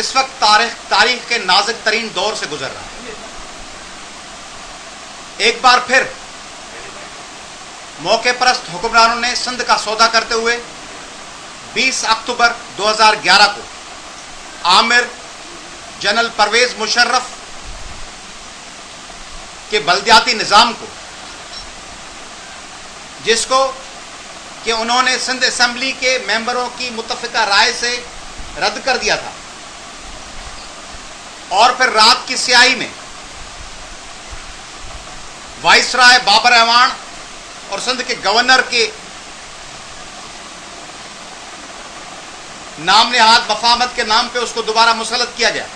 اس وقت تاریخ کے نازک ترین دور سے گزر رہا ہے۔ ایک بار پھر موقع پرست حکمرانوں نے سندھ کا سودا کرتے ہوئے 20 اکتوبر 2011 کو آمر جنرل پرویز مشرف کے بلدیاتی نظام کو، جس کو کہ انہوں نے سندھ اسمبلی کے ممبروں کی متفقہ رائے سے رد کر دیا تھا، اور پھر رات کی سیاہی میں وائسرائے بابر اعوان اور سندھ کے گورنر کے نام نہاد مفاہمت کے نام پہ اس کو دوبارہ مسلط کیا گیا۔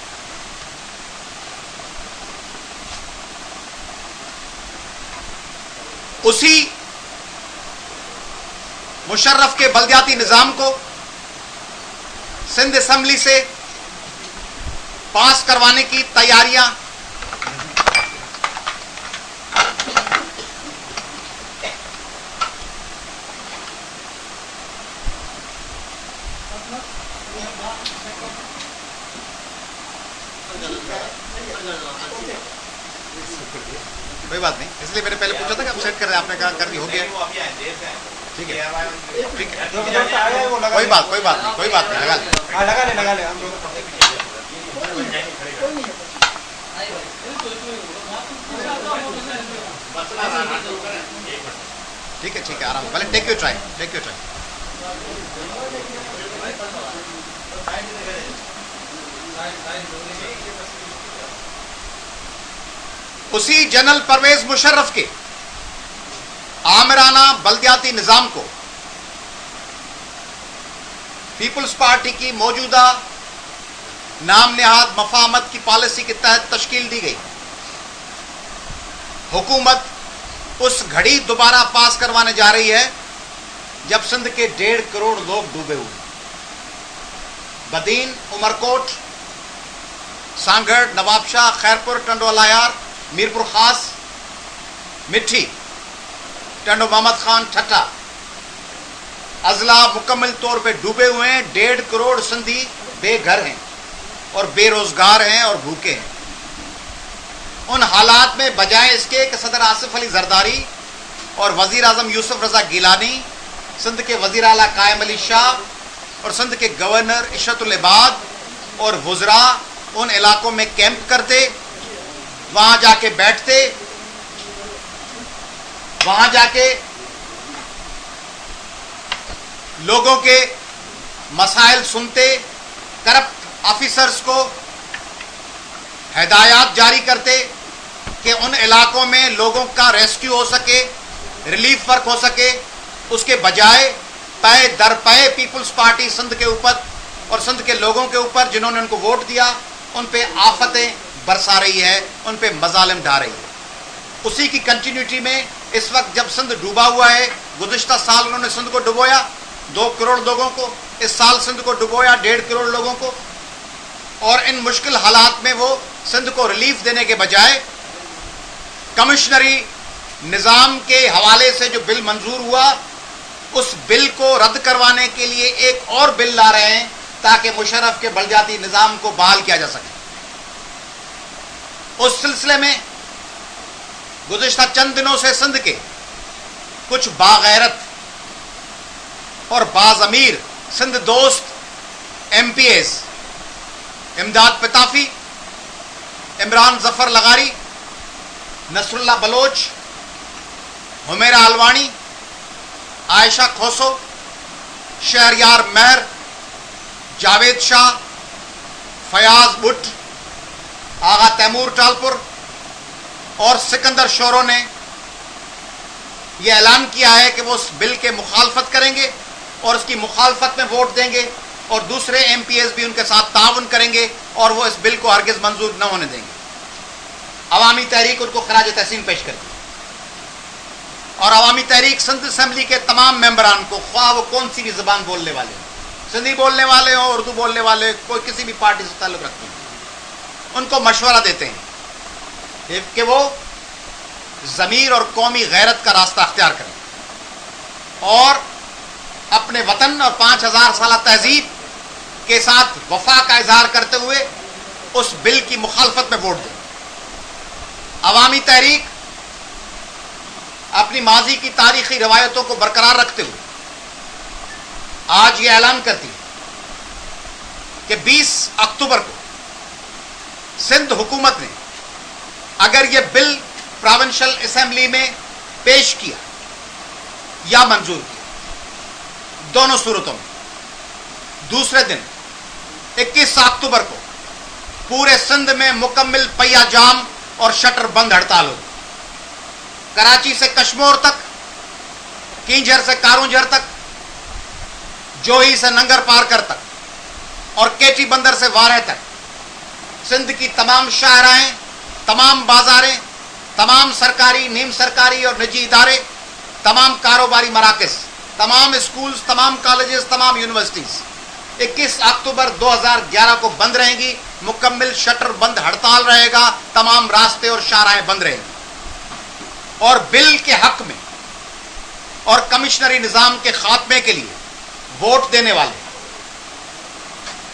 اسی مشرف کے بلدیاتی نظام کو سندھ اسمبلی سے پاس کروانے کی تیاریاں کوئی بات نہیں، اس لیے میں نے پہلے پوچھا تھا کہ آپ سیٹ کر رہے ہیں، آپ نے کہا کر دی، ہو گیا، ٹھیک ہے ٹھیک ہے، کوئی بات نہیں، لگا لیں ٹھیک ہے آرام، پہلے ٹیک یور ٹائم۔ اسی جنرل پرویز مشرف کے آمرانہ بلدیاتی نظام کو پیپلز پارٹی کی موجودہ نام نہاد مفاہمت کی پالیسی کے تحت تشکیل دی گئی۔ حکومت اس گھڑی دوبارہ پاس کروانے جا رہی ہے جب سندھ کے 1.5 کروڑ لوگ ڈوبے ہوئے، بدین، عمرکوٹ، سانگڑ، نواب شاہ، خیرپور، ٹنڈو الایار، میرپور خاص، مٹھی، ٹنڈو محمد خان، ٹھٹا اضلاع مکمل طور پہ ڈوبے ہوئے ہیں۔ 1.5 کروڑ سندھی بے گھر ہیں اور بے روزگار ہیں اور بھوکے ہیں۔ ان حالات میں بجائے اس کے کہ صدر آصف علی زرداری اور وزیر اعظم یوسف رضا گیلانی، سندھ کے وزیر اعلیٰ قائم علی شاہ اور سندھ کے گورنر عشرت العباد اور وزراء ان علاقوں میں کیمپ کرتے، وہاں جا کے بیٹھتے، وہاں جا کے لوگوں کے مسائل سنتے، کرپٹ آفیسرز کو ہدایات جاری کرتے کہ ان علاقوں میں لوگوں کا ریسکیو ہو سکے، ریلیف ورک ہو سکے۔ اس کے بجائے پے در پے پیپلز پارٹی سندھ کے اوپر اور سندھ کے لوگوں کے اوپر جنہوں نے ان کو ووٹ دیا، ان پہ آفتیں برسا رہی ہے، ان پہ مظالم ڈھا رہی ہے۔ اسی کی کنٹینیوٹی میں اس وقت جب سندھ ڈوبا ہوا ہے، گزشتہ سال انہوں نے سندھ کو ڈبویا 2 کروڑ لوگوں کو، اس سال سندھ کو ڈبویا 1.5 کروڑ لوگوں کو، اور ان مشکل حالات میں وہ سندھ کو ریلیف دینے کے بجائے کمشنری نظام کے حوالے سے جو بل منظور ہوا، اس بل کو رد کروانے کے لیے ایک اور بل لا رہے ہیں تاکہ مشرف کے بلدیاتی نظام کو بحال کیا جا سکے۔ اس سلسلے میں گزشتہ چند دنوں سے سندھ کے کچھ باغیرت اور باضمیر سندھ دوست ایم پی ایز، امداد پتافی، عمران ظفر لغاری، نصر اللہ بلوچ، حمیرہ الوانی، عائشہ کھوسو، شہریار مہر، جاوید شاہ، فیاض بٹ، آغا تیمور ٹالپور اور سکندر شورو نے یہ اعلان کیا ہے کہ وہ اس بل کے مخالفت کریں گے اور اس کی مخالفت میں ووٹ دیں گے، اور دوسرے ایم پی ایز بھی ان کے ساتھ تعاون کریں گے اور وہ اس بل کو ہرگز منظور نہ ہونے دیں گے۔ عوامی تحریک ان کو خراج تحسین پیش کرتی ہے، اور عوامی تحریک سندھ اسمبلی کے تمام ممبران کو، خواہ وہ کون سی بھی زبان بولنے والے ہوں، سندھی بولنے والے ہوں، اردو بولنے والے، کوئی کسی بھی پارٹی سے تعلق رکھتے ہیں، ان کو مشورہ دیتے ہیں کہ وہ ضمیر اور قومی غیرت کا راستہ اختیار کریں اور اپنے وطن اور 5000 سالہ تہذیب کے ساتھ وفا کا اظہار کرتے ہوئے اس بل کی مخالفت میں ووٹ دیں۔ عوامی تحریک اپنی ماضی کی تاریخی روایتوں کو برقرار رکھتے ہوئے آج یہ اعلان کرتی ہے کہ 20 اکتوبر کو سندھ حکومت نے اگر یہ بل پروونشل اسمبلی میں پیش کیا یا منظور کیا، دونوں صورتوں میں دوسرے دن 21 اکتوبر کو پورے سندھ میں مکمل پہیا جام اور شٹر بند ہڑتال ہوگی۔ کراچی سے کشمور تک، کینجھر سے کارونجھر تک، جوہی سے ننگر پارکر تک اور کیٹی بندر سے وارے تک سندھ کی تمام شاہراہیں، تمام بازاریں، تمام سرکاری، نیم سرکاری اور نجی ادارے، تمام کاروباری مراکز، تمام اسکولز، تمام کالجز، تمام یونیورسٹیز 21 اکتوبر 2011 کو بند رہیں گی۔ مکمل شٹر بند ہڑتال رہے گا، تمام راستے اور شاہراہیں بند رہیں گی۔ اور بل کے حق میں اور کمشنری نظام کے خاتمے کے لیے ووٹ دینے والے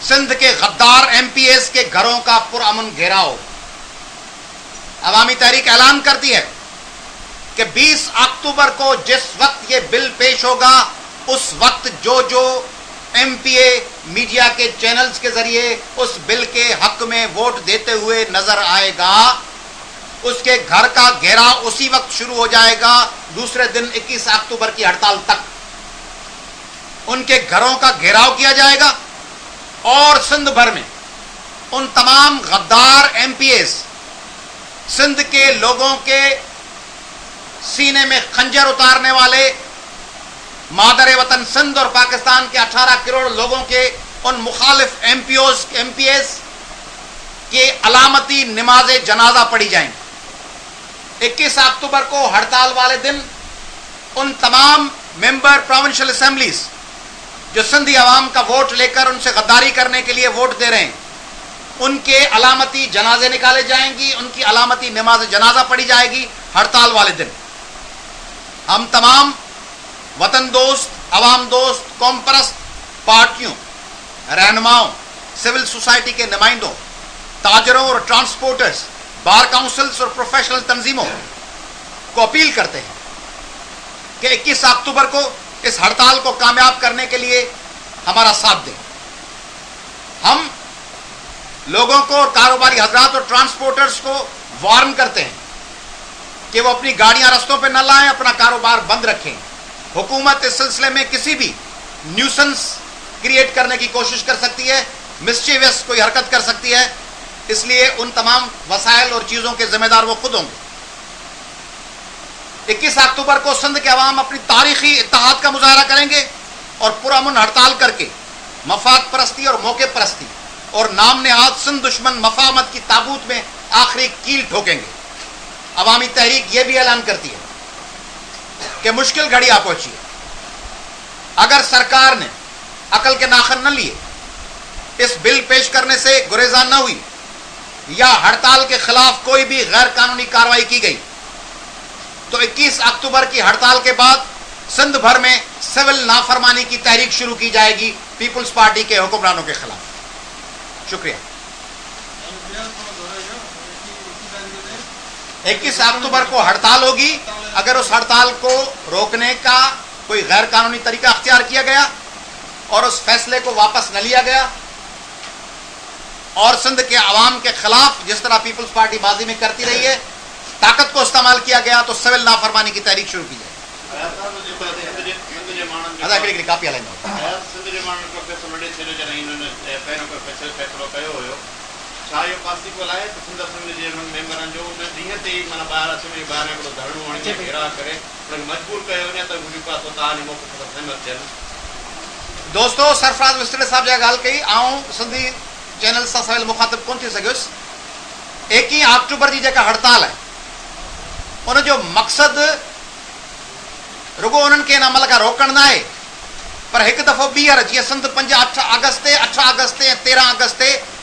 سندھ کے غدار ایم پی ایز کے گھروں کا پرامن گھیراؤ۔ عوامی تحریک اعلان کرتی ہے کہ 20 اکتوبر کو جس وقت یہ بل پیش ہوگا، اس وقت جو ایم پی اے میڈیا کے چینلز کے ذریعے اس بل کے حق میں ووٹ دیتے ہوئے نظر آئے گا، اس کے گھر کا گھیراؤ اسی وقت شروع ہو جائے گا، دوسرے دن 21 اکتوبر کی ہڑتال تک ان کے گھروں کا گھیراؤ کیا جائے گا۔ اور سندھ بھر میں ان تمام غدار ایم پی ایز، سندھ کے لوگوں کے سینے میں خنجر اتارنے والے، مادر وطن سندھ اور پاکستان کے 18 کروڑ لوگوں کے ان مخالف ایم پی ایز کی علامتی نماز جنازہ پڑھی جائیں گی۔ 21 اکتوبر کو ہڑتال والے دن ان تمام ممبر پروونشل اسمبلیز جو سندھی عوام کا ووٹ لے کر ان سے غداری کرنے کے لیے ووٹ دے رہے ہیں، ان کے علامتی جنازے نکالے جائیں گی، ان کی علامتی نماز جنازہ پڑھی جائے گی ہڑتال والے دن۔ ہم تمام وطن دوست، عوام دوست، قوم پرست پارٹیوں، رہنماؤں، سول سوسائٹی کے نمائندوں، تاجروں اور ٹرانسپورٹرز، بار کاؤنسلز اور پروفیشنل تنظیموں کو اپیل کرتے ہیں کہ 21 اکتوبر کو اس ہڑتال کو کامیاب کرنے کے لیے ہمارا ساتھ دیں۔ ہم لوگوں کو اور کاروباری حضرات اور ٹرانسپورٹرز کو وارن کرتے ہیں کہ وہ اپنی گاڑیاں رستوں پہ نہ لائیں، اپنا کاروبار بند رکھیں۔ حکومت اس سلسلے میں کسی بھی نیوسنس کریٹ کرنے کی کوشش کر سکتی ہے، مسچیوس کوئی حرکت کر سکتی ہے، اس لیے ان تمام وسائل اور چیزوں کے ذمہ دار وہ خود ہوں گے۔ 21 اکتوبر کو سندھ کے عوام اپنی تاریخی اتحاد کا مظاہرہ کریں گے اور پرامن ہڑتال کر کے مفاد پرستی اور موقع پرستی اور نام نہاد سندھ دشمن مفاہمت کی تابوت میں آخری کیل ٹھوکیں گے۔ عوامی تحریک یہ بھی اعلان کرتی ہے کہ مشکل گھڑی آ پہنچی ہے۔ اگر سرکار نے عقل کے ناخن نہ لیے، اس بل پیش کرنے سے گریزان نہ ہوئی یا ہڑتال کے خلاف کوئی بھی غیر قانونی کارروائی کی گئی، تو 21 اکتوبر کی ہڑتال کے بعد سندھ بھر میں سول نافرمانی کی تحریک شروع کی جائے گی پیپلز پارٹی کے حکمرانوں کے خلاف۔ شکریہ۔ 21 اکتوبر کو ہڑتال ہوگی۔ اگر اس ہڑتال کو روکنے کا کوئی غیر قانونی طریقہ اختیار کیا گیا اور اس فیصلے کو واپس نہ لیا گیا اور سندھ کے عوام کے خلاف جس طرح پیپلز پارٹی ماضی میں کرتی رہی ہے طاقت کو استعمال کیا گیا، تو سول نافرمانی کی تحریک شروع کی جائے۔ کافی دوستو، سرفراز وسٹڑے صاحب جا گال کئی آؤں سندھی چینل سے سوال مخاطب کون تھی سگیس۔ 21 اکتوبر کی جگہ ہڑتال ہے، ان جو مقصد رگو انہن کے ان عمل کا روکن نہ ہے، پر ایک دفعہ بیہر جی سندھ 8 اگست 13 اگست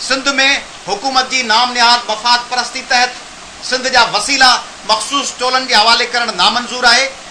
سندھ میں حکومت جی نام نہاد مفاد پرستی تحت سندھ جا وسیلہ مخصوص ٹولن کے حوالے کرن نامنظور ہے۔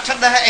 8-10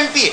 MPA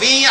20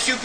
SUP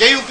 JUP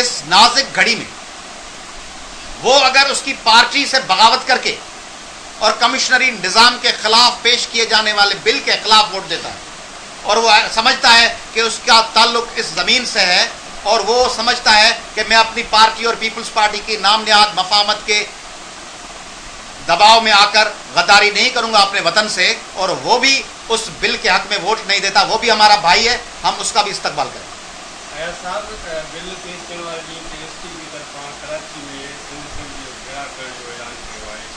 اس نازک گھڑی میں وہ اگر اس کی پارٹی سے بغاوت کر کے اور کمشنری نظام کے خلاف پیش کیے جانے والے بل کے خلاف ووٹ دیتا ہے اور وہ سمجھتا ہے کہ اس کا تعلق اس زمین سے ہے اور وہ سمجھتا ہے کہ میں اپنی پارٹی اور پیپلز پارٹی کی نام نہاد مفاہمت کے دباؤ میں آ کر غداری نہیں کروں گا اپنے وطن سے، اور وہ بھی اس بل کے حق میں ووٹ نہیں دیتا، وہ بھی ہمارا بھائی ہے، ہم اس کا بھی استقبال کریں۔ صاحب بل پیش کرنے والے پی کی طرف کراچی میں اعلان کیا ہے،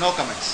No comments.